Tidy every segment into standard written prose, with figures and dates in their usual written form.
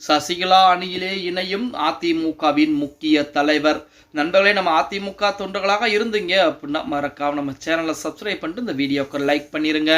சசிகலா அணியிலே இணையும் அதிமுகவின் முக்கிய தலைவர். நண்பர்களே, நம்ம அதிமுக தொண்டர்களாக இருந்தீங்க அப்படின்னா மறக்காம நம்ம சேனலை சப்ஸ்கிரைப் பண்ணிட்டு இந்த வீடியோக்கு லைக் பண்ணிருங்க.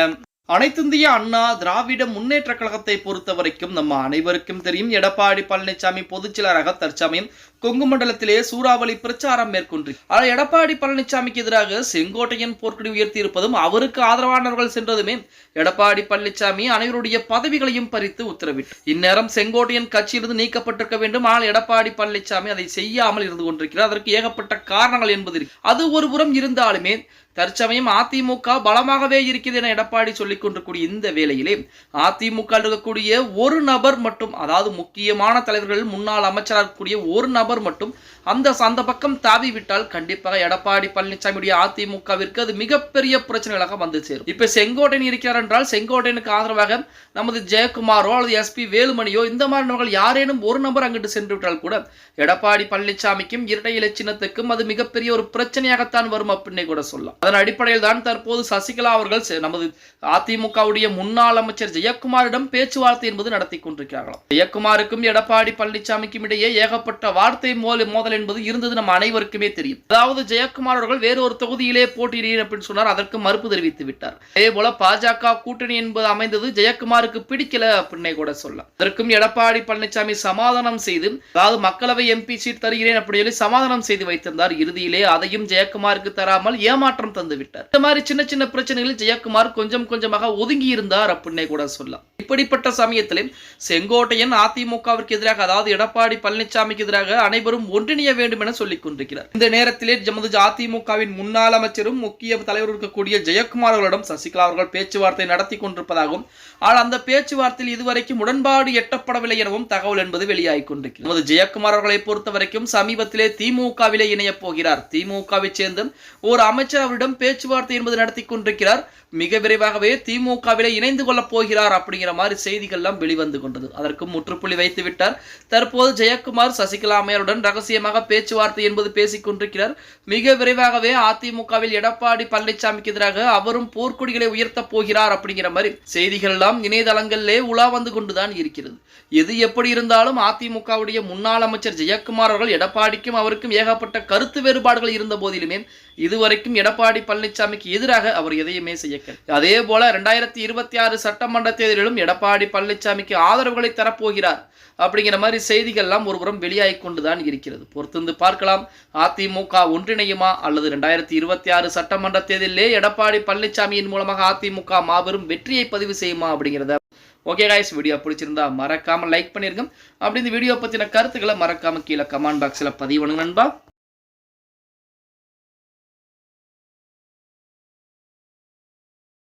அனைத்திந்திய அண்ணா திராவிட முன்னேற்ற கழகத்தை பொறுத்த வரைக்கும் நம்ம அனைவருக்கும் தெரியும், எடப்பாடி பழனிசாமி பொதுச்செயலராக தற்சமயம் கொங்கு மண்டலத்திலே சூறாவளி பிரச்சாரம் மேற்கொண்டு எடப்பாடி பழனிசாமிக்கு எதிராக செங்கோட்டையன் போர்க்கொடி உயர்த்தி இருப்பதும் அவருக்கு ஆதரவானவர்கள் சென்றதுமே எடப்பாடி பழனிசாமி அனைவருடைய பதவிகளையும் பறித்து உத்தரவிட்டார். இந்நேரம் செங்கோட்டையன் கட்சியிலிருந்து நீக்கப்பட்டிருக்க வேண்டும். ஆனால் எடப்பாடி பழனிசாமி அதை செய்யாமல் இருந்து கொண்டிருக்கிறார். அதற்கு ஏகப்பட்ட காரணங்கள் என்பது அது ஒருபுறம் இருந்தாலுமே தற்சமயம் அதிமுக பலமாகவே இருக்கிறது என எடப்பாடி சொல்லிக் கொண்டிருக்கூடிய இந்த வேளையிலே அதிமுக இருக்கக்கூடிய ஒரு நபர் மட்டும், அதாவது முக்கியமான தலைவர்கள் முன்னாள் அமைச்சராக இருக்கக்கூடிய ஒரு நபர் மட்டும் அந்த பக்கம் தாவி விட்டால் கண்டிப்பாக எடப்பாடி பழனிசாமியுடைய அதிமுகவிற்கு அது மிகப்பெரிய பிரச்சனைகளாக வந்து சேரும். இப்ப செங்கோட்டையன் இருக்கிறார் என்றால் செங்கோட்டையனுக்கு ஆதரவாக நமது ஜெயக்குமாரோ அல்லது எஸ்பி வேலுமணியோ இந்த மாதிரி நபர்கள் யாரேனும் ஒரு நபர் அங்கிட்டு சென்று விட்டால் கூட எடப்பாடி பழனிசாமிக்கும் இரட்டை இலை சின்னத்துக்கும் அது மிகப்பெரிய ஒரு பிரச்சனையாகத்தான் வரும் அப்படின்னே கூட சொல்லலாம். அதன் அடிப்படையில் தான் தற்போது சசிகலா அவர்கள் நமது அதிமுகவுடைய முன்னாள் அமைச்சர் ஜெயக்குமாரிடம் பேச்சுவார்த்தை என்பது நடத்தி கொண்டிருக்கிறார்களாம். ஜெயக்குமாருக்கும் எடப்பாடி பழனிசாமிக்கும் இடையே ஏகப்பட்ட வார்த்தை மோதல் என்பது இருந்தது நம்ம அனைவருக்குமே தெரியும். அதாவது ஜெயக்குமார் அவர்கள் வேறு ஒரு தொகுதியிலே போட்டியிடுகிறேன் அப்படின்னு சொன்னார். அதற்கு மறுப்பு தெரிவித்து விட்டார். அதே போல பாஜக கூட்டணி என்பது அமைந்தது ஜெயக்குமாருக்கு பிடிக்கல அப்படின்னே கூட சொல்லலாம். அதற்கும் எடப்பாடி பழனிசாமி சமாதானம் செய்து, அதாவது மக்களவை எம்பி சீட் தருகிறேன் அப்படி சொல்லி சமாதானம் செய்து வைத்திருந்தார். இறுதியிலே அதையும் ஜெயக்குமாருக்கு தராமல் ஏமாற்றம் தந்து விட்டார். இந்த மாதிரி சின்ன சின்ன பிரச்சனைகளில் ஜெயக்குமார் கொஞ்சம் கொஞ்சமாக ஒதுங்கி இருந்தார் அப்படின்னே கூட சொல்லலாம். இப்படிப்பட்ட சமயத்திலே செங்கோட்டையன் அதிமுகவிற்கு எதிராக, அதாவது எடப்பாடி பழனிசாமிக்கு எதிராக அனைவரும் ஒன்றிணைய வேண்டும் என சொல்லிக் கொண்டிருக்கிறார். இந்த நேரத்திலே நமது அதிமுகவின் முன்னாள் அமைச்சரும் முக்கிய தலைவர் இருக்கக்கூடிய ஜெயக்குமார் அவர்களிடம் சசிகலா அவர்கள் பேச்சுவார்த்தை நடத்தி கொண்டிருப்பதாகவும், ஆனால் அந்த பேச்சுவார்த்தையில் இதுவரைக்கும் உடன்பாடு எட்டப்படவில்லை எனவும் தகவல் என்பது வெளியாகி கொண்டிருக்கிறது. நமது ஜெயக்குமார் அவர்களை பொறுத்த வரைக்கும் சமீபத்திலே திமுகவிலே இணைய போகிறார். திமுகவை சேர்ந்த ஒரு அமைச்சர் அவரிடம் பேச்சுவார்த்தை என்பது நடத்தி கொண்டிருக்கிறார். மிக விரைவாகவே திமுகவிலே இணைந்து கொள்ளப் போகிறார் அப்படிங்கிற மாதிரி செய்திகள் எல்லாம் வெளிவந்து கொண்டது. அதற்கு முற்றுப்புள்ளி வைத்து விட்டார். தற்போது ஜெயக்குமார் சசிகலா அம்மையாருடன் ரகசியமாக பேச்சுவார்த்தை என்பது பேசிக் கொண்டிருக்கிறார். மிக விரைவாகவே அதிமுகவில் எடப்பாடி பழனிசாமிக்கு எதிராக அவரும் போர்க்கொடிகளை உயர்த்தப் போகிறார் அப்படிங்கிற மாதிரி செய்திகள் எல்லாம் இணையதளங்களிலே உலா வந்து கொண்டுதான் இருக்கிறது. எது எப்படி இருந்தாலும் அதிமுகவுடைய முன்னாள் அமைச்சர் ஜெயக்குமார் அவர்கள் எடப்பாடிக்கும் அவருக்கும் ஏகப்பட்ட கருத்து வேறுபாடுகள் இருந்த போதிலுமே இதுவரைக்கும் எடப்பாடி பழனிசாமிக்கு எதிராக அவர் எதையுமே செய்ய. அதே போல 2026 சட்டமன்ற தேர்தலிலும் எடப்பாடி பழனிசாமிக்கு ஆதரவுகளை தரப்போகிறார் அப்படிங்கிற மாதிரி செய்திகள் எல்லாம் ஒருபுறம் வெளியாகி கொண்டுதான் இருக்கிறது. பொறுத்திருந்து பார்க்கலாம், அதிமுக ஒன்றிணையுமா அல்லது 2026 சட்டமன்ற தேர்தலிலே எடப்பாடி பழனிசாமியின் மூலமாக அதிமுக மாபெரும் வெற்றியை பதிவு செய்யுமா அப்படிங்கிறத. ஓகே गाइस, வீடியோ பிடிச்சிருந்தா மறக்காம லைக் பண்ணிருங்க. அப்படி இந்த வீடியோ பத்தின கருத்துக்களை மறக்காம கீழே கமெண்ட் பாக்ஸ்ல பதிவு பண்ணுங்க நண்பா.